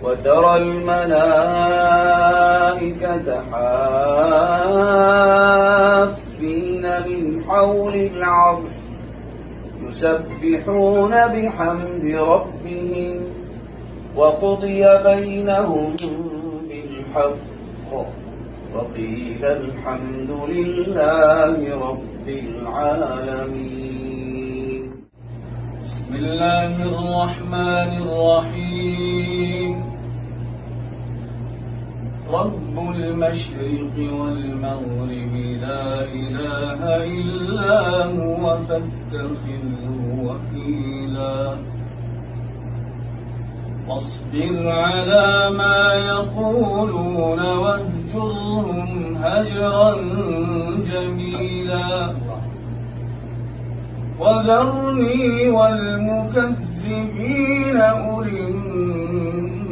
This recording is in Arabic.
وترى الملائكة حافين من حول العرش يسبحون بحمد ربهم وقضي بينهم بالحق وقيل الحمد لله رب العالمين. بسم الله الرحمن الرحيم. رب المشرق والمغرب لا إله إلا هو فاتخذه وكيلا واصبر على ما يقولون واهجرهم هجرا جميلا وذرني والمكذبين أولي